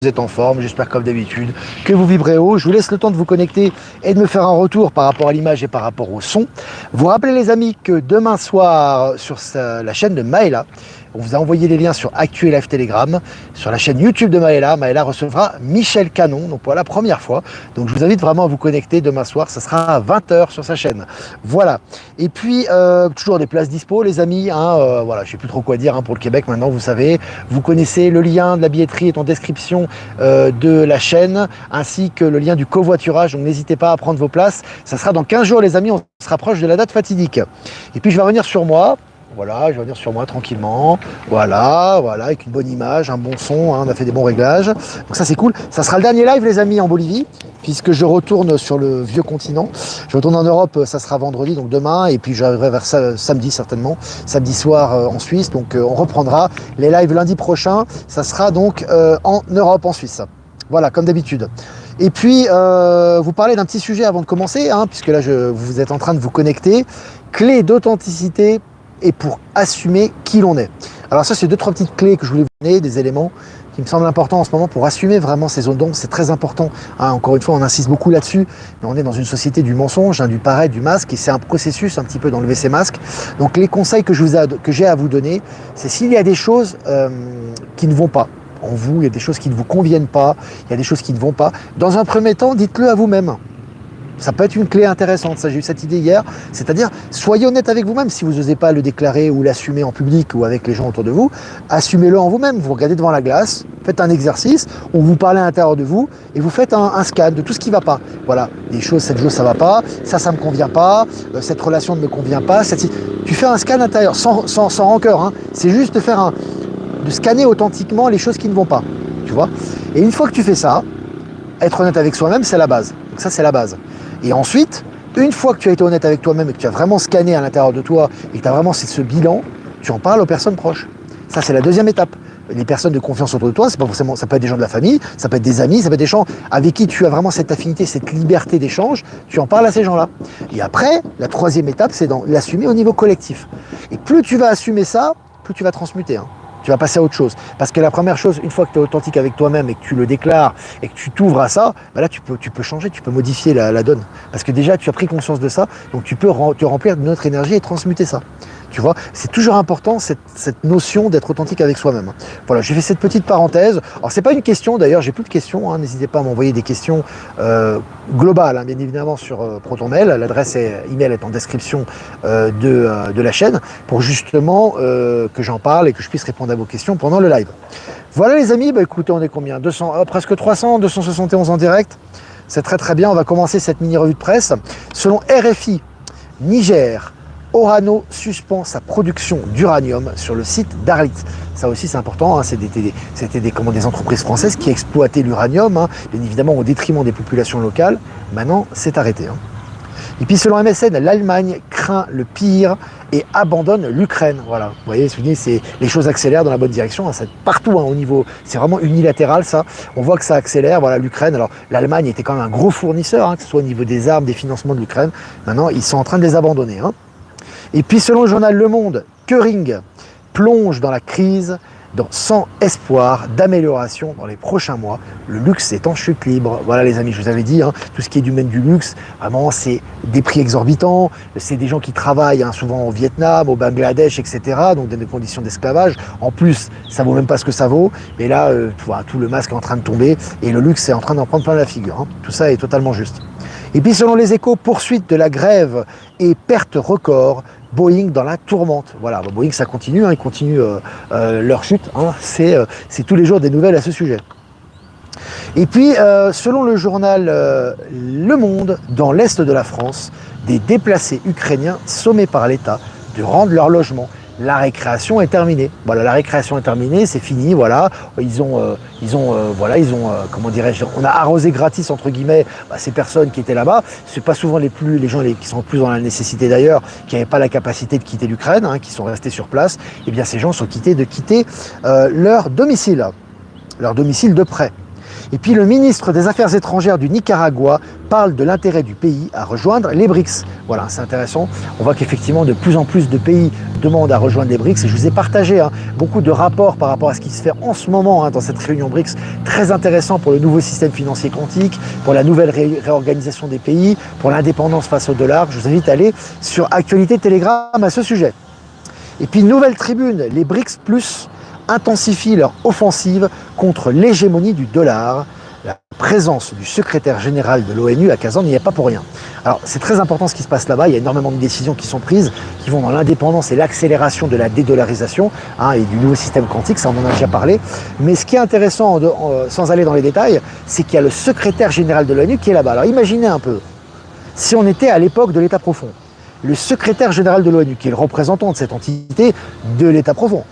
Vous êtes en forme, j'espère comme d'habitude que vous vibrez haut. Je vous laisse le temps de vous connecter et de me faire un retour par rapport à l'image et par rapport au son. Vous rappelez les amis que demain soir sur la chaîne de Maëla, on vous a envoyé les liens sur Actu et Live Telegram, sur la chaîne YouTube de Maëla. Maëla recevra Michel Canon, donc pour la première fois. Donc je vous invite vraiment à vous connecter demain soir, ça sera à 20h sur sa chaîne. Voilà. Et puis toujours des places dispo les amis. Voilà, je sais plus trop quoi dire pour le Québec maintenant, vous savez. Vous connaissez le lien de la billetterie est en description de la chaîne, ainsi que le lien du covoiturage. Donc n'hésitez pas à prendre vos places. Ça sera dans 15 jours les amis, on se rapproche de la date fatidique. Et puis je vais revenir sur moi. Voilà, je vais revenir sur moi tranquillement. Voilà, avec une bonne image, un bon son, on a fait des bons réglages. Donc ça c'est cool. Ça sera le dernier live les amis en Bolivie, puisque je retourne sur le vieux continent. Je retourne en Europe, ça sera vendredi, donc demain, et puis j'arriverai vers samedi certainement, samedi soir en Suisse. Donc on reprendra les lives lundi prochain. Ça sera donc en Europe, en Suisse. Voilà, comme d'habitude. Et puis, vous parlez d'un petit sujet avant de commencer, puisque là, vous êtes en train de vous connecter. Clé d'authenticité et pour assumer qui l'on est. Alors ça, c'est 2-3 petites clés que je voulais vous donner, des éléments qui me semblent importants en ce moment pour assumer vraiment ces zones d'ombre. C'est très important. Encore une fois, on insiste beaucoup là-dessus, mais on est dans une société du mensonge, du paraître, du masque, et c'est un processus un petit peu d'enlever ces masques. Donc les conseils que j'ai à vous donner, c'est s'il y a des choses qui ne vont pas en vous, il y a des choses qui ne vous conviennent pas, il y a des choses qui ne vont pas. Dans un premier temps, dites-le à vous-même. Ça peut être une clé intéressante, ça j'ai eu cette idée hier, c'est-à-dire soyez honnête avec vous-même si vous n'osez pas le déclarer ou l'assumer en public ou avec les gens autour de vous, assumez-le en vous-même, vous regardez devant la glace, faites un exercice où vous parlez à l'intérieur de vous et vous faites un scan de tout ce qui ne va pas. Voilà, des choses, cette chose ça ne va pas, ça ne me convient pas, cette relation ne me convient pas, tu fais un scan intérieur, sans rancœur, c'est juste de scanner authentiquement les choses qui ne vont pas, tu vois. Et une fois que tu fais ça, être honnête avec soi-même, c'est la base. Donc ça, c'est la base. Et ensuite, une fois que tu as été honnête avec toi-même et que tu as vraiment scanné à l'intérieur de toi et que tu as vraiment ce bilan, tu en parles aux personnes proches. Ça, c'est la deuxième étape. Les personnes de confiance autour de toi, c'est pas forcément, ça peut être des gens de la famille, ça peut être des amis, ça peut être des gens avec qui tu as vraiment cette affinité, cette liberté d'échange, tu en parles à ces gens-là. Et après, la troisième étape, c'est de l'assumer au niveau collectif. Et plus tu vas assumer ça, plus tu vas transmuter. Tu vas passer à autre chose. Parce que la première chose, une fois que tu es authentique avec toi-même et que tu le déclares et que tu t'ouvres à ça, là tu peux changer, tu peux modifier la donne. Parce que déjà tu as pris conscience de ça, donc tu peux te remplir de notre énergie et transmuter ça. Tu vois, c'est toujours important cette notion d'être authentique avec soi-même. Voilà, j'ai fait cette petite parenthèse. Alors c'est pas une question d'ailleurs, j'ai plus de questions, n'hésitez pas à m'envoyer des questions globales, bien évidemment sur ProtonMail. L'adresse email est en description de la chaîne pour justement que j'en parle et que je puisse répondre à vos questions pendant le live. Voilà les amis, écoutez, on est combien 200, presque 300, 271 en direct. C'est très très bien, on va commencer cette mini revue de presse. Selon RFI, Niger, Orano suspend sa production d'uranium sur le site d'Arlit. Ça aussi c'est important, c'était des entreprises françaises qui exploitaient l'uranium, bien évidemment au détriment des populations locales. Maintenant c'est arrêté. Et puis selon MSN, l'Allemagne craint le pire et abandonne l'Ukraine. Voilà, vous voyez, les choses accélèrent dans la bonne direction, c'est partout au niveau, c'est vraiment unilatéral ça. On voit que ça accélère, voilà l'Ukraine. Alors l'Allemagne était quand même un gros fournisseur, que ce soit au niveau des armes, des financements de l'Ukraine. Maintenant ils sont en train de les abandonner. Et puis selon le journal Le Monde, Kering plonge dans la crise sans espoir d'amélioration dans les prochains mois. Le luxe est en chute libre. Voilà les amis, je vous avais dit, tout ce qui est du domaine du luxe, vraiment c'est des prix exorbitants, c'est des gens qui travaillent souvent au Vietnam, au Bangladesh, etc. Donc dans des conditions d'esclavage. En plus, ça vaut même pas ce que ça vaut. Mais là, tout le masque est en train de tomber et le luxe est en train d'en prendre plein la figure. Tout ça est totalement juste. Et puis selon les Échos, poursuite de la grève et perte record, Boeing dans la tourmente. Voilà, Boeing ça continue, ils continuent leur chute, c'est tous les jours des nouvelles à ce sujet. Et puis selon le journal Le Monde, dans l'est de la France, des déplacés ukrainiens sommés par l'État de rendre leur logement. La récréation est terminée. Voilà, la récréation est terminée, c'est fini. Voilà, comment dirais-je, on a arrosé gratis entre guillemets ces personnes qui étaient là-bas. C'est pas souvent les gens qui sont plus dans la nécessité d'ailleurs, qui n'avaient pas la capacité de quitter l'Ukraine, qui sont restés sur place. Et bien ces gens sont de quitter leur domicile de prêt. Et puis le ministre des Affaires étrangères du Nicaragua parle de l'intérêt du pays à rejoindre les BRICS. Voilà, c'est intéressant. On voit qu'effectivement de plus en plus de pays demandent à rejoindre les BRICS. Et je vous ai partagé beaucoup de rapports par rapport à ce qui se fait en ce moment dans cette réunion BRICS. Très intéressant pour le nouveau système financier quantique, pour la nouvelle réorganisation des pays, pour l'indépendance face au dollar. Je vous invite à aller sur Actualité Telegram à ce sujet. Et puis nouvelle tribune, les BRICS Plus intensifient leur offensive contre l'hégémonie du dollar. La présence du secrétaire général de l'ONU à Kazan n'y est pas pour rien. Alors c'est très important ce qui se passe là-bas, il y a énormément de décisions qui sont prises, qui vont dans l'indépendance et l'accélération de la dédollarisation et du nouveau système quantique, ça on en a déjà parlé. Mais ce qui est intéressant, sans aller dans les détails, c'est qu'il y a le secrétaire général de l'ONU qui est là-bas. Alors imaginez un peu, si on était à l'époque de l'État profond, le secrétaire général de l'ONU, qui est le représentant de cette entité de l'État profond,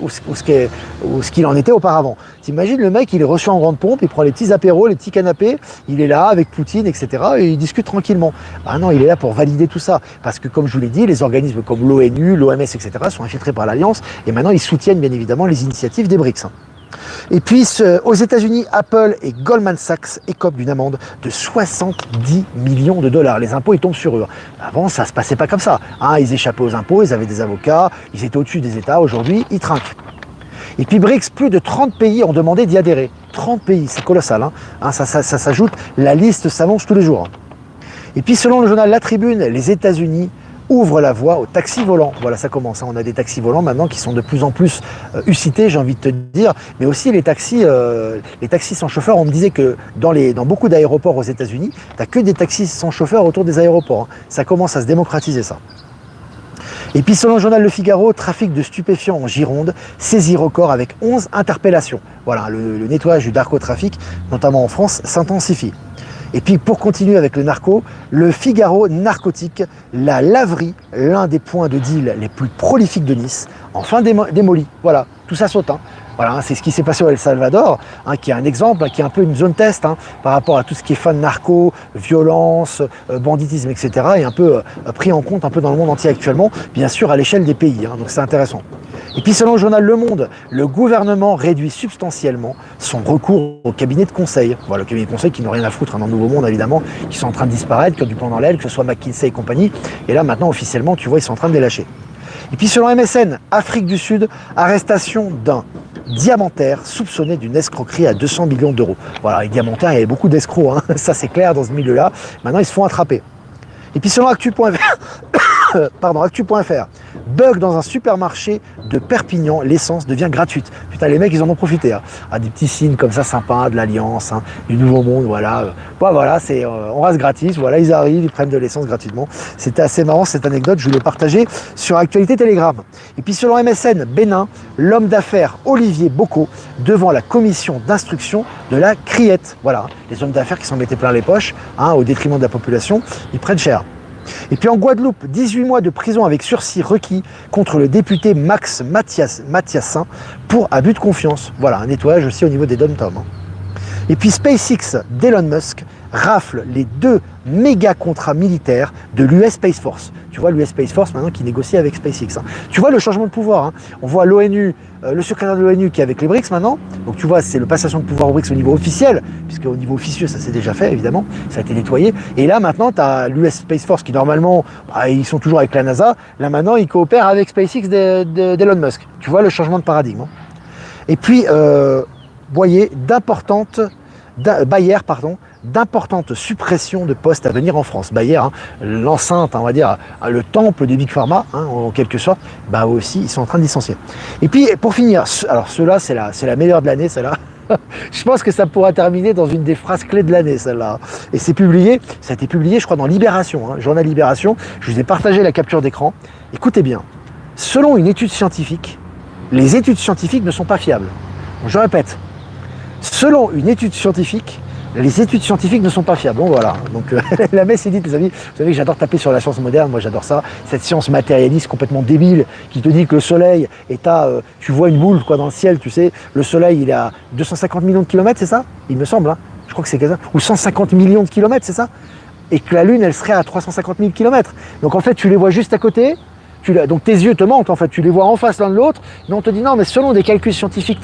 ce qu'il en était auparavant. T'imagines, le mec, il est reçu en grande pompe, il prend les petits apéros, les petits canapés, il est là avec Poutine, etc., et il discute tranquillement. Ben non, il est là pour valider tout ça, parce que comme je vous l'ai dit, les organismes comme l'ONU, l'OMS, etc., sont infiltrés par l'Alliance, et maintenant ils soutiennent bien évidemment les initiatives des BRICS. Et puis aux États-Unis, Apple et Goldman Sachs écopent d'une amende de 70 millions de dollars. Les impôts, ils tombent sur eux. Avant, ça ne se passait pas comme ça. Ils échappaient aux impôts, ils avaient des avocats, ils étaient au-dessus des États. Aujourd'hui, ils trinquent. Et puis BRICS, plus de 30 pays ont demandé d'y adhérer. 30 pays, c'est colossal. Ça s'ajoute, la liste s'avance tous les jours. Et puis selon le journal La Tribune, les États-Unis ouvre la voie aux taxis volants. Voilà, ça commence. On a des taxis volants maintenant qui sont de plus en plus usités, j'ai envie de te dire. Mais aussi les taxis sans chauffeur. On me disait que dans beaucoup d'aéroports aux États-Unis, tu n'as que des taxis sans chauffeur autour des aéroports. Ça commence à se démocratiser, ça. Et puis selon le journal Le Figaro, trafic de stupéfiants en Gironde, saisie record avec 11 interpellations. Voilà, le nettoyage du narcotrafic, notamment en France, s'intensifie. Et puis pour continuer avec le narco, le Figaro narcotique, la laverie, l'un des points de deal les plus prolifiques de Nice, enfin démoli. Voilà, tout ça saute. Voilà, c'est ce qui s'est passé au El Salvador, qui est un exemple, qui est un peu une zone test par rapport à tout ce qui est fan narco, violence, banditisme, etc. Et un peu pris en compte un peu dans le monde entier actuellement, bien sûr à l'échelle des pays. Donc c'est intéressant. Et puis selon le journal Le Monde, le gouvernement réduit substantiellement son recours au cabinet de conseil. Voilà, le cabinet de conseil qui n'ont rien à foutre dans le Nouveau Monde évidemment, qui sont en train de disparaître, qui ont du plomb dans l'aile, que ce soit McKinsey et compagnie. Et là maintenant officiellement, tu vois, ils sont en train de les lâcher. Et puis selon MSN, Afrique du Sud, arrestation d'un diamantaire soupçonné d'une escroquerie à 200 millions d'euros. Voilà, les diamantaires, il y avait beaucoup d'escrocs, ça c'est clair dans ce milieu-là. Maintenant, ils se font attraper. Et puis selon Actu.fr, bug dans un supermarché de Perpignan, l'essence devient gratuite. Putain, les mecs, ils en ont profité. Des petits signes comme ça, sympas, de l'Alliance, du Nouveau Monde, voilà. Voilà, on reste gratis, voilà, ils arrivent, ils prennent de l'essence gratuitement. C'était assez marrant, cette anecdote, je voulais partager sur Actualité Telegram. Et puis selon MSN, Bénin, l'homme d'affaires Olivier Bocco devant la commission d'instruction de la Criette. Voilà, les hommes d'affaires qui s'en mettaient plein les poches, au détriment de la population, ils prennent cher. Et puis en Guadeloupe, 18 mois de prison avec sursis requis contre le député Max Mathiassin pour abus de confiance. Voilà, un nettoyage aussi au niveau des dom-toms. Et puis SpaceX d'Elon Musk rafle les 2 méga contrats militaires de l'US Space Force. Tu vois l'US Space Force maintenant qui négocie avec SpaceX. Tu vois le changement de pouvoir. On voit l'ONU, le secrétaire de l'ONU qui est avec les BRICS maintenant. Donc tu vois, c'est le passation de pouvoir aux BRICS au niveau officiel, puisque au niveau officieux, ça s'est déjà fait évidemment, ça a été nettoyé. Et là maintenant, tu as l'US Space Force qui normalement, ils sont toujours avec la NASA. Là maintenant, ils coopèrent avec SpaceX d'Elon Musk. Tu vois le changement de paradigme. Et puis, voyez, d'importantes suppressions de postes à venir en France. Bayer, l'enceinte, on va dire, le temple des Big Pharma, en quelque sorte, aussi, ils sont en train de licencier. Et puis, pour finir, alors ceux-là, c'est la meilleure de l'année, celle-là. Je pense que ça pourra terminer dans une des phrases clés de l'année, celle-là. Et ça a été publié, je crois, dans Libération, journal Libération. Je vous ai partagé la capture d'écran. Écoutez bien, selon une étude scientifique, les études scientifiques ne sont pas fiables. Donc, je répète, selon une étude scientifique, les études scientifiques ne sont pas fiables. Bon voilà, donc la messe est dite, les amis. Vous savez que j'adore taper sur la science moderne, moi j'adore ça. Cette science matérialiste complètement débile qui te dit que le soleil est tu vois une boule dans le ciel, tu sais, le soleil il est à 250 millions de kilomètres, c'est ça? Il me semble, je crois que c'est ça. Ou 150 millions de kilomètres, c'est ça? Et que la Lune, elle serait à 350 000 kilomètres. Donc en fait, tu les vois juste à côté, donc tes yeux te mentent en fait, tu les vois en face l'un de l'autre, mais on te dit non, mais selon des calculs scientifiques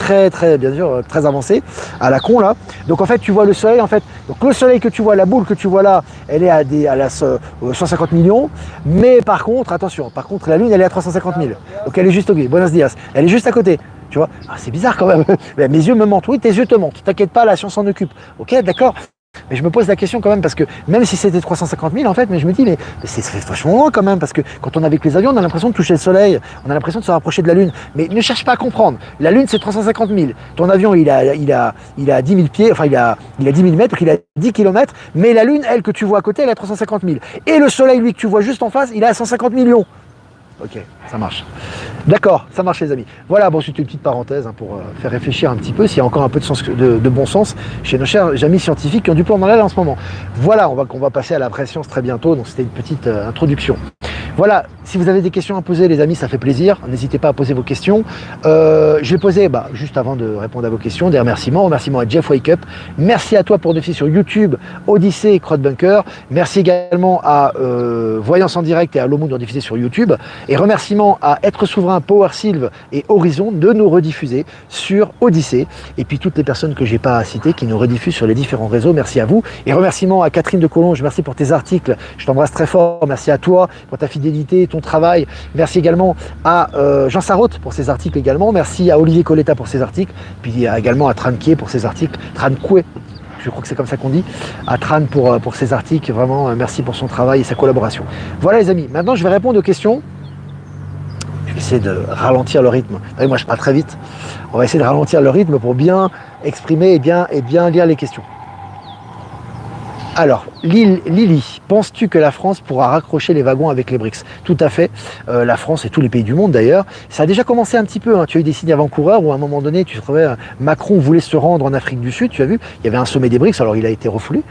bien sûr, très avancés, à la con là. Donc en fait, tu vois le soleil en fait. Donc le soleil que tu vois, la boule que tu vois là, elle est à la 150 millions, mais par contre, attention, la Lune, elle est à 350 000. Donc elle est juste, ok, buenos dias, elle est juste à côté. Tu vois, c'est bizarre quand même. Mes yeux me mentent. Oui, tes yeux te mentent. T'inquiète pas, la science s'en occupe. Ok, d'accord. Mais je me pose la question quand même parce que même si c'était 350 000 en fait, mais je me dis mais c'est vachement loin quand même parce que quand on est avec les avions, on a l'impression de toucher le soleil, on a l'impression de se rapprocher de la Lune. Mais ne cherche pas à comprendre. La Lune c'est 350 000. Ton avion il a 10 000 pieds, enfin il a 10 000 mètres, il a 10 kilomètres. Mais la Lune, elle que tu vois à côté, elle a 350 000. Et le soleil lui que tu vois juste en face, il a 150 millions. Ok, ça marche. D'accord, ça marche les amis. Voilà, bon, c'était une petite parenthèse pour faire réfléchir un petit peu s'il y a encore un peu de bon sens chez nos chers amis scientifiques qui ont du plomb dans l'aile en ce moment. Voilà, on va passer à la vraie science très bientôt, donc c'était une petite introduction. Voilà, si vous avez des questions à poser les amis, ça fait plaisir, n'hésitez pas à poser vos questions. Je vais poser, juste avant de répondre à vos questions, des remerciements à Jeff Wake Up, merci à toi pour défier sur YouTube, Odyssée et Crowdbunker, merci également à Voyance en direct et à Lomoun de diffuser sur YouTube, et remerciements à Être Souverain, Power Sylve et Horizon de nous rediffuser sur Odyssée, et puis toutes les personnes que j'ai pas citées qui nous rediffusent sur les différents réseaux, merci à vous, et remerciements à Catherine de Collonges, merci pour tes articles, je t'embrasse très fort, merci à toi pour ta fidélité, ton travail. Merci également à Jean Sarraute pour ses articles également. Merci à Olivier Coletta pour ses articles. Puis également à Tranquier pour ses articles. Trancoué, je crois que c'est comme ça qu'on dit. À Tran pour ses articles. Vraiment, merci pour son travail et sa collaboration. Voilà les amis. Maintenant, je vais répondre aux questions. Je vais essayer de ralentir le rythme. Moi, je parle très vite. On va essayer de ralentir le rythme pour bien exprimer et bien lire les questions. Alors, Lily, penses-tu que la France pourra raccrocher les wagons avec les BRICS? Tout à fait. La France et tous les pays du monde d'ailleurs. Ça a déjà commencé un petit peu. Tu as eu des signes avant-coureurs où à un moment donné, tu trouvais Macron voulait se rendre en Afrique du Sud. Tu as vu, il y avait un sommet des BRICS. Alors il a été refoulé.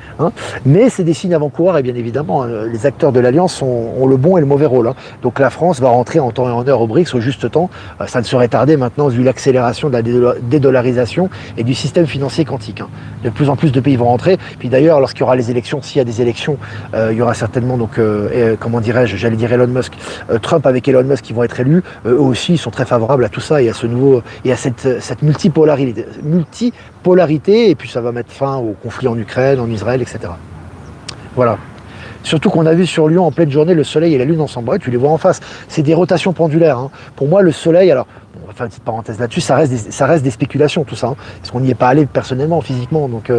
Mais c'est des signes avant-coureurs et bien évidemment, les acteurs de l'Alliance ont le bon et le mauvais rôle. Donc la France va rentrer en temps et en heure au BRICS au juste temps. Ça ne serait tardé maintenant vu l'accélération de la dédollarisation et du système financier quantique. De plus en plus de pays vont rentrer. Puis d'ailleurs, lorsqu'il y aura les élections, s'il y a des élections, il y aura certainement comment dirais-je, j'allais dire Elon Musk, Trump avec Elon Musk qui vont être élus. Eux aussi, ils sont très favorables à tout ça et à ce nouveau et à cette multipolarité, et puis ça va mettre fin au conflit en Ukraine, en Israël, etc. Voilà. Surtout qu'on a vu sur Lyon en pleine journée le soleil et la lune ensemble. Ouais, tu les vois en face. C'est des rotations pendulaires. Pour moi, le soleil, alors on va faire une petite parenthèse là-dessus, ça reste des spéculations tout ça, parce qu'on n'y est pas allé personnellement, physiquement. Donc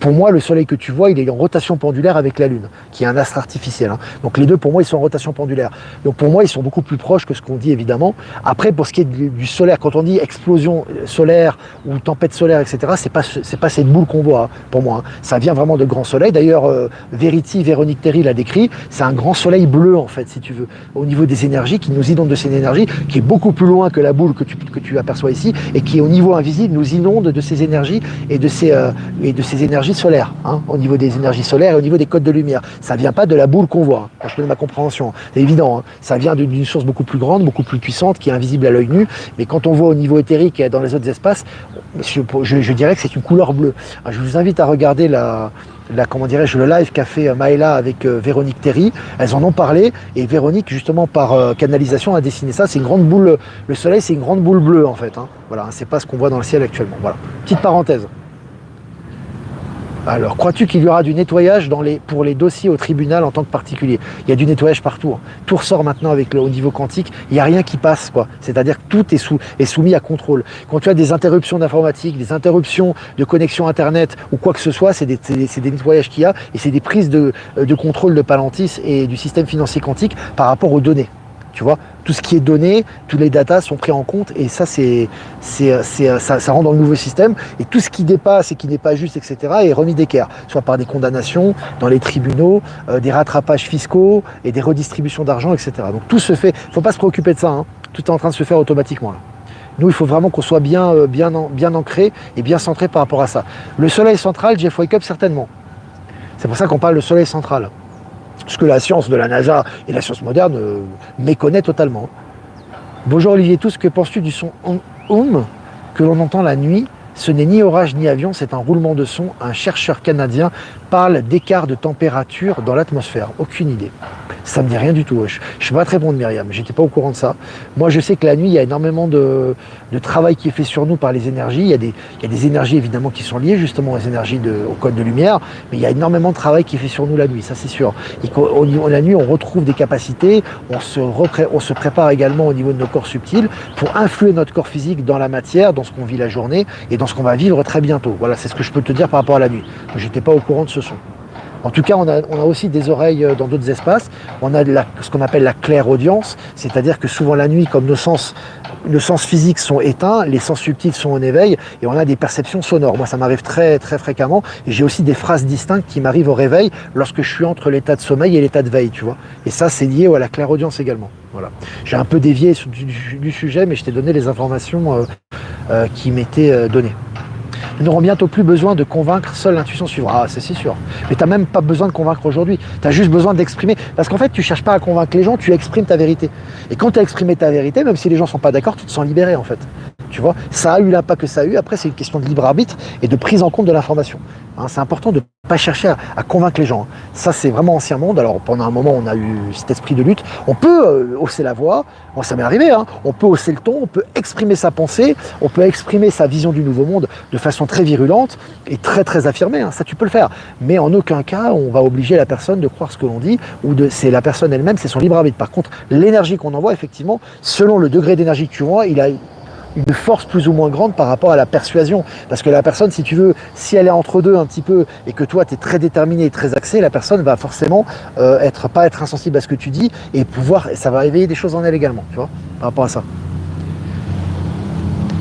pour moi, le soleil que tu vois, il est en rotation pendulaire avec la lune, qui est un astre artificiel. Donc les deux, pour moi, ils sont en rotation pendulaire. Donc pour moi, ils sont beaucoup plus proches que ce qu'on dit évidemment. Après, pour ce qui est du solaire, quand on dit explosion solaire ou tempête solaire, etc., c'est pas cette boule qu'on voit pour moi. Ça vient vraiment de grands soleils. D'ailleurs, Véronique Terry l'a décrit. C'est un grand soleil bleu en fait, si tu veux, au niveau des énergies, qui nous inonde de ces énergies, qui est beaucoup plus loin que la boule que tu aperçois ici et qui au niveau invisible nous inonde de ces énergies et de ces énergies solaires, au niveau des énergies solaires et au niveau des codes de lumière. Ça vient pas de la boule qu'on voit, quand je donne ma compréhension, c'est évident, ça vient d'une source beaucoup plus grande, beaucoup plus puissante, qui est invisible à l'œil nu, mais quand on voit au niveau éthérique et dans les autres espaces, je dirais que c'est une couleur bleue. Alors, je vous invite à regarder le live qu'a fait Maëla avec Véronique Terry. Elles en ont parlé et Véronique, justement, par canalisation, a dessiné ça. C'est une grande boule, le soleil, c'est une grande boule bleue en fait. Voilà, c'est pas ce qu'on voit dans le ciel actuellement. Voilà, petite parenthèse. Alors, crois-tu qu'il y aura du nettoyage pour les dossiers au tribunal en tant que particulier? Il y a du nettoyage partout. Tout ressort maintenant au niveau quantique. Il n'y a rien qui passe, quoi. C'est-à-dire que tout est soumis à contrôle. Quand tu as des interruptions d'informatique, des interruptions de connexion Internet ou quoi que ce soit, c'est des nettoyages qu'il y a et c'est des prises de contrôle de Palantis et du système financier quantique par rapport aux données. Tu vois, tout ce qui est donné, tous les datas sont pris en compte et ça, ça rentre dans le nouveau système. Et tout ce qui dépasse et qui n'est pas juste, etc., est remis d'équerre, soit par des condamnations dans les tribunaux, des rattrapages fiscaux et des redistributions d'argent, etc. Donc tout se fait. Il ne faut pas se préoccuper de ça. Tout est en train de se faire automatiquement là. Nous, il faut vraiment qu'on soit bien ancré et bien centré par rapport à ça. Le soleil central, Jeff Wake Up, certainement. C'est pour ça qu'on parle de soleil central. Ce que la science de la NASA et la science moderne méconnaît totalement. Bonjour Olivier Tous, que penses-tu du son que l'on entend la nuit Ce n'est ni orage ni avion, c'est un roulement de son. Un chercheur canadien parle d'écart de température dans l'atmosphère. Aucune idée. Ça me dit rien du tout. Je ne sais pas te répondre, Myriam. J'étais pas au courant de ça. Moi, je sais que la nuit, il y a énormément de travail qui est fait sur nous par les énergies. Il y a des énergies évidemment qui sont liées justement aux énergies au code de lumière, mais il y a énormément de travail qui est fait sur nous la nuit, ça c'est sûr. Et la nuit, on retrouve des capacités, on se prépare également au niveau de nos corps subtils pour influer notre corps physique dans la matière, dans ce qu'on vit la journée et dans ce qu'on va vivre très bientôt. Voilà, c'est ce que je peux te dire par rapport à la nuit. Je n'étais pas au courant de ce son. En tout cas, on a aussi des oreilles dans d'autres espaces. On a ce qu'on appelle la clairaudience, c'est-à-dire que souvent la nuit, comme nos sens physiques sont éteints, les sens subtils sont en éveil et on a des perceptions sonores. Moi, ça m'arrive très, très fréquemment et j'ai aussi des phrases distinctes qui m'arrivent au réveil lorsque je suis entre l'état de sommeil et l'état de veille, tu vois. Et ça, c'est lié à la clairaudience également. Voilà. J'ai un peu dévié du sujet, mais je t'ai donné les informations qui m'étaient données. Nous n'aurons bientôt plus besoin de convaincre, seule l'intuition suivra. Ah, c'est sûr. Mais tu n'as même pas besoin de convaincre aujourd'hui. Tu as juste besoin d'exprimer. Parce qu'en fait, tu ne cherches pas à convaincre les gens, tu exprimes ta vérité. Et quand tu as exprimé ta vérité, même si les gens ne sont pas d'accord, tu te sens libéré en fait. Tu vois, ça a eu l'impact que ça a eu. Après, c'est une question de libre arbitre et de prise en compte de l'information. Hein, c'est important de ne pas chercher à convaincre les gens. Ça, c'est vraiment ancien monde. Alors, pendant un moment, on a eu cet esprit de lutte. On peut hausser la voix. Moi, ça m'est arrivé. Hein. On peut hausser le ton. On peut exprimer sa pensée. On peut exprimer sa vision du nouveau monde de façon très virulente et très, très affirmée. Hein. Ça, tu peux le faire. Mais en aucun cas, on va obliger la personne de croire ce que l'on dit c'est la personne elle-même, c'est son libre arbitre. Par contre, l'énergie qu'on envoie, effectivement, selon le degré d'énergie que tu envoies, il a une force plus ou moins grande par rapport à la persuasion. Parce que la personne, si tu veux, si elle est entre deux un petit peu et que toi, tu es très déterminé et très axé, la personne va forcément pas être insensible à ce que tu dis et ça va éveiller des choses en elle également, tu vois, par rapport à ça.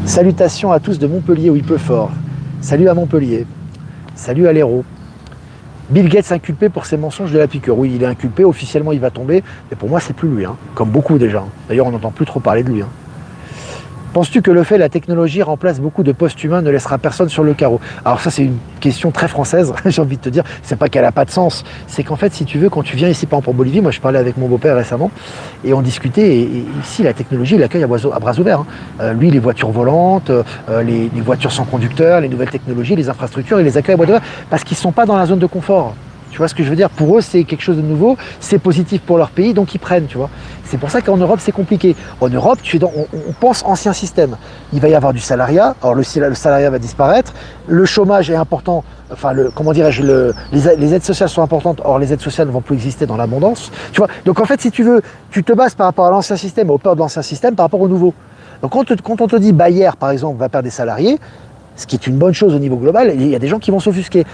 Salutations à tous de Montpellier où il pleut fort. Salut à Montpellier. Salut à l'Hérault. Bill Gates inculpé pour ses mensonges de la piqûre. Oui, il est inculpé, officiellement il va tomber, mais pour moi c'est plus lui, hein, comme beaucoup déjà. D'ailleurs on n'entend plus trop parler de lui. Hein. Penses-tu que le fait que la technologie remplace beaucoup de postes humains ne laissera personne sur le carreau? Alors ça c'est une question très française, j'ai envie de te dire, c'est pas qu'elle n'a pas de sens, c'est qu'en fait si tu veux, quand tu viens ici par exemple en Bolivie, moi je parlais avec mon beau-père récemment, et on discutait, et ici la technologie il l'accueille à bras ouverts. Hein. Lui les voitures volantes, les voitures sans conducteur, les nouvelles technologies, les infrastructures, il les accueille à bras ouverts parce qu'ils ne sont pas dans la zone de confort. Tu vois ce que je veux dire? Pour eux, c'est quelque chose de nouveau, c'est positif pour leur pays, donc ils prennent, tu vois. C'est pour ça qu'en Europe, c'est compliqué. En Europe, on pense ancien système. Il va y avoir du salariat, alors le salariat va disparaître, le chômage est important, enfin, les aides sociales sont importantes, or les aides sociales ne vont plus exister dans l'abondance, tu vois. Donc en fait, si tu veux, tu te bases par rapport à l'ancien système, aux peurs de l'ancien système, par rapport au nouveau. Donc quand on te dit Bayer, par exemple, va perdre des salariés, ce qui est une bonne chose au niveau global, il y a des gens qui vont s'offusquer.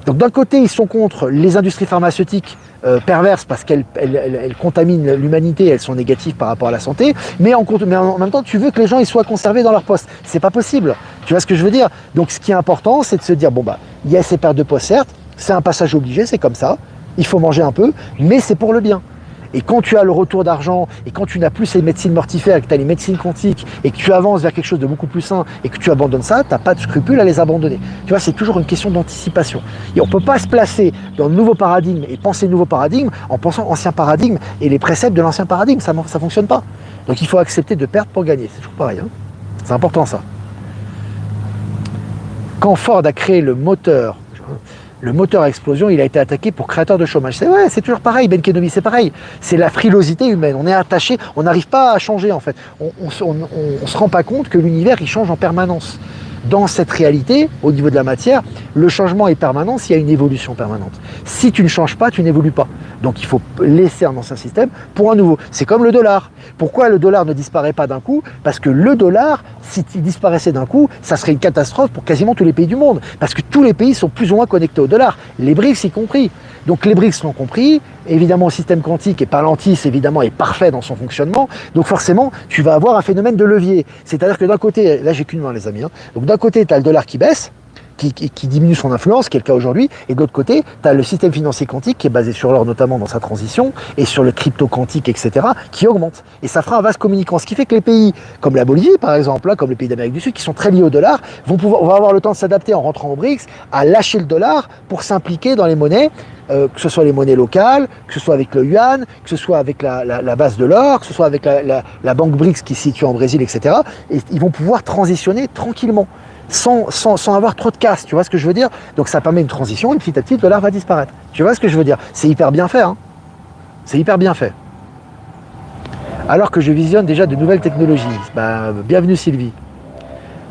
Donc d'un côté, ils sont contre les industries pharmaceutiques perverses parce qu'elles contaminent l'humanité, elles sont négatives par rapport à la santé, mais en même temps, tu veux que les gens ils soient conservés dans leur poste. C'est pas possible. Tu vois ce que je veux dire? Donc ce qui est important, c'est de se dire, bon bah, il y a ces pertes de poste, certes, c'est un passage obligé, c'est comme ça, il faut manger un peu, mais c'est pour le bien. Et quand tu as le retour d'argent, et quand tu n'as plus ces médecines mortifères, et que tu as les médecines quantiques, et que tu avances vers quelque chose de beaucoup plus sain, et que tu abandonnes ça, tu n'as pas de scrupule à les abandonner. Tu vois, c'est toujours une question d'anticipation. Et on ne peut pas se placer dans le nouveau paradigme et penser le nouveau paradigme en pensant ancien paradigme et les préceptes de l'ancien paradigme. Ça ne fonctionne pas. Donc il faut accepter de perdre pour gagner. C'est toujours pareil. Hein, c'est important ça. Quand Ford a créé le moteur à explosion, il a été attaqué pour créateur de chômage. C'est toujours pareil, Ben Kenobi, c'est pareil. C'est la frilosité humaine. On est attaché, on n'arrive pas à changer en fait. On se rend pas compte que l'univers, il change en permanence. Dans cette réalité, au niveau de la matière, le changement est permanent s'il y a une évolution permanente. Si tu ne changes pas, tu n'évolues pas. Donc il faut laisser un ancien système pour un nouveau. C'est comme le dollar. Pourquoi le dollar ne disparaît pas d'un coup? Parce que le dollar, s'il disparaissait d'un coup, ça serait une catastrophe pour quasiment tous les pays du monde. Parce que tous les pays sont plus ou moins connectés au dollar, les BRICS y compris. Donc les BRICS l'ont compris, évidemment le système quantique et Palantis évidemment est parfait dans son fonctionnement, donc forcément tu vas avoir un phénomène de levier. C'est-à-dire que d'un côté, là j'ai qu'une main les amis, hein. Donc d'un côté tu as le dollar qui baisse, qui diminue son influence, qui est le cas aujourd'hui, et de l'autre côté, tu as le système financier quantique qui est basé sur l'or notamment dans sa transition, et sur le crypto quantique, etc., qui augmente. Et ça fera un vase communicant, ce qui fait que les pays comme la Bolivie, par exemple, là, comme les pays d'Amérique du Sud, qui sont très liés au dollar, vont avoir le temps de s'adapter en rentrant au BRICS, à lâcher le dollar pour s'impliquer dans les monnaies, que ce soit les monnaies locales, que ce soit avec le yuan, que ce soit avec la base de l'or, que ce soit avec la banque BRICS qui se situe en Brésil, etc. Et ils vont pouvoir transitionner tranquillement. sans avoir trop de casse, tu vois ce que je veux dire? Donc ça permet une transition et petit à petit le dollar va disparaître. Tu vois ce que je veux dire? C'est hyper bien fait, hein. C'est hyper bien fait. Alors que je visionne déjà de nouvelles technologies. Bah, bienvenue Sylvie.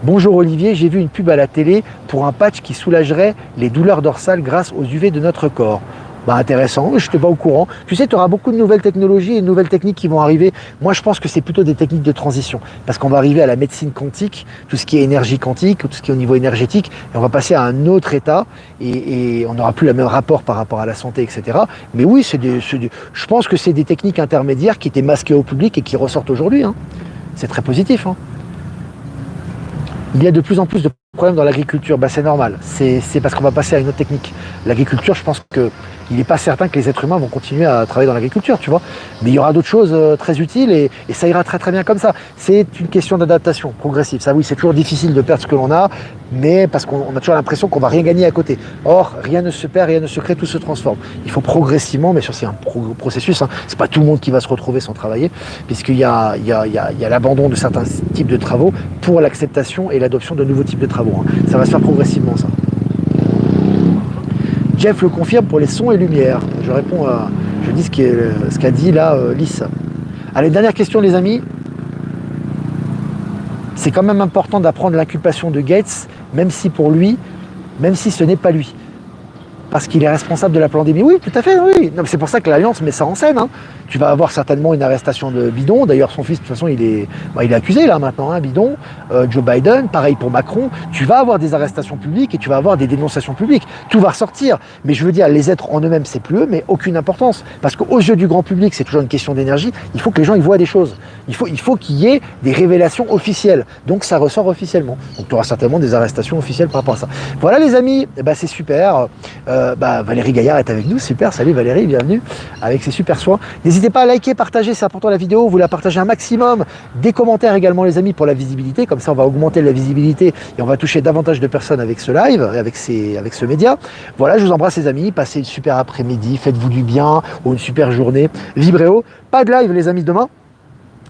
Bonjour Olivier, j'ai vu une pub à la télé pour un patch qui soulagerait les douleurs dorsales grâce aux UV de notre corps. Bah intéressant, je n'étais pas au courant. Tu sais, tu auras beaucoup de nouvelles technologies et de nouvelles techniques qui vont arriver. Moi, je pense que c'est plutôt des techniques de transition. Parce qu'on va arriver à la médecine quantique, tout ce qui est énergie quantique, tout ce qui est au niveau énergétique, et on va passer à un autre état, et on n'aura plus le même rapport par rapport à la santé, etc. Mais oui, je pense que c'est des techniques intermédiaires qui étaient masquées au public et qui ressortent aujourd'hui, hein. C'est très positif, hein. Il y a de plus en plus de problèmes dans l'agriculture, bah, c'est normal, c'est parce qu'on va passer à une autre technique. L'agriculture, je pense qu'il n'est pas certain que les êtres humains vont continuer à travailler dans l'agriculture, tu vois. Mais il y aura d'autres choses très utiles et ça ira très très bien comme ça. C'est une question d'adaptation progressive. Ça oui, c'est toujours difficile de perdre ce que l'on a, mais parce qu'on a toujours l'impression qu'on va rien gagner à côté. Or, rien ne se perd, rien ne se crée, tout se transforme. Il faut progressivement, mais c'est un processus, hein. C'est pas tout le monde qui va se retrouver sans travailler, puisqu'il y a l'abandon de certains types de travaux pour l'acceptation et l'adoption de nouveaux types de travaux, hein. Ça va se faire progressivement, ça. Jeff le confirme pour les sons et lumières. Je dis ce qu'a dit là Lys. Allez, dernière question les amis. C'est quand même important d'apprendre l'inculpation de Gates, même si ce n'est pas lui. Parce qu'il est responsable de la pandémie. Oui, tout à fait, oui. C'est pour ça que l'Alliance met ça en scène, hein. Tu vas avoir certainement une arrestation de Bidon. D'ailleurs, son fils, de toute façon, il est accusé là maintenant, hein, Bidon. Joe Biden, pareil pour Macron. Tu vas avoir des arrestations publiques et tu vas avoir des dénonciations publiques. Tout va ressortir. Mais je veux dire, les êtres en eux-mêmes, c'est plus eux, mais aucune importance. Parce qu'aux yeux du grand public, c'est toujours une question d'énergie. Il faut que les gens y voient des choses. Il faut qu'il y ait des révélations officielles. Donc ça ressort officiellement. Donc tu auras certainement des arrestations officielles par rapport à ça. Voilà les amis, c'est super. Valérie Gaillard est avec nous, super, salut Valérie, bienvenue avec ses super soins. N'hésitez pas à liker, partager, c'est important la vidéo, vous la partagez un maximum, des commentaires également les amis pour la visibilité, comme ça on va augmenter la visibilité et on va toucher davantage de personnes avec ce live, avec ce média. Voilà, je vous embrasse les amis, passez une super après-midi, faites-vous du bien, ou une super journée, vibrez haut. Pas de live les amis demain.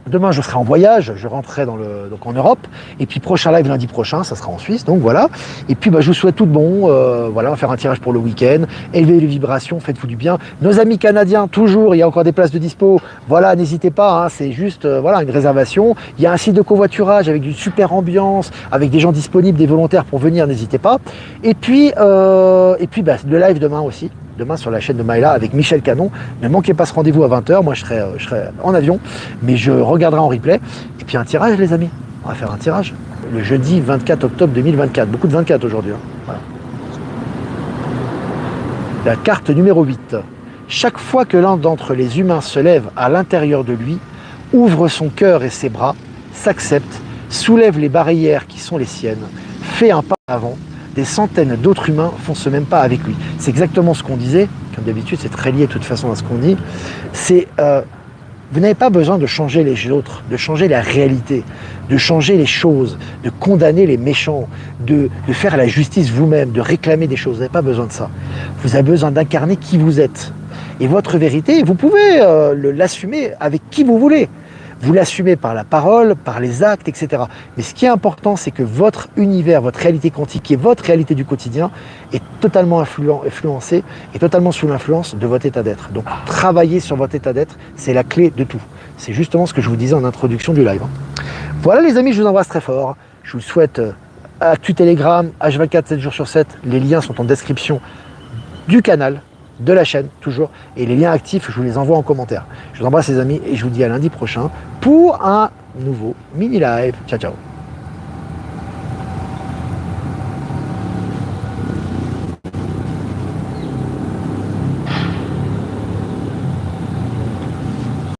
Demain, je serai en voyage, je rentrerai donc en Europe. Et puis, prochain live lundi prochain, ça sera en Suisse. Donc voilà. Et puis, je vous souhaite tout de bon. Voilà, on va faire un tirage pour le week-end. Élevez les vibrations, faites-vous du bien. Nos amis canadiens, toujours, il y a encore des places de dispo. Voilà, n'hésitez pas. Hein, c'est juste une réservation. Il y a un site de covoiturage avec une super ambiance, avec des gens disponibles, des volontaires pour venir. N'hésitez pas. Et puis le live demain aussi. Demain sur la chaîne de Maëla avec Michel Canon. Ne manquez pas ce rendez-vous à 20h. Moi, je serai en avion, mais je regarderai en replay. Et puis un tirage, les amis. On va faire un tirage. Le jeudi 24 octobre 2024. Beaucoup de 24 aujourd'hui. Hein. Voilà. La carte numéro 8. Chaque fois que l'un d'entre les humains se lève à l'intérieur de lui, ouvre son cœur et ses bras, s'accepte, soulève les barrières qui sont les siennes, fait un pas en avant, des centaines d'autres humains font ce même pas avec lui. C'est exactement ce qu'on disait, comme d'habitude, c'est très lié de toute façon à ce qu'on dit. Vous n'avez pas besoin de changer les autres, de changer la réalité, de changer les choses, de condamner les méchants, de faire la justice vous-même, de réclamer des choses. Vous n'avez pas besoin de ça. Vous avez besoin d'incarner qui vous êtes. Et votre vérité, vous pouvez l'assumer avec qui vous voulez. Vous l'assumez par la parole, par les actes, etc. Mais ce qui est important, c'est que votre univers, votre réalité quantique, qui est votre réalité du quotidien, est totalement influencé et totalement sous l'influence de votre état d'être. Donc, travailler sur votre état d'être, c'est la clé de tout. C'est justement ce que je vous disais en introduction du live. Voilà les amis, je vous embrasse très fort. Je vous souhaite Actu Telegram, H24, 7 jours sur 7. Les liens sont en description du canal, de la chaîne, toujours. Et les liens actifs, je vous les envoie en commentaire. Je vous embrasse les amis et je vous dis à lundi prochain pour un nouveau mini live. Ciao, ciao.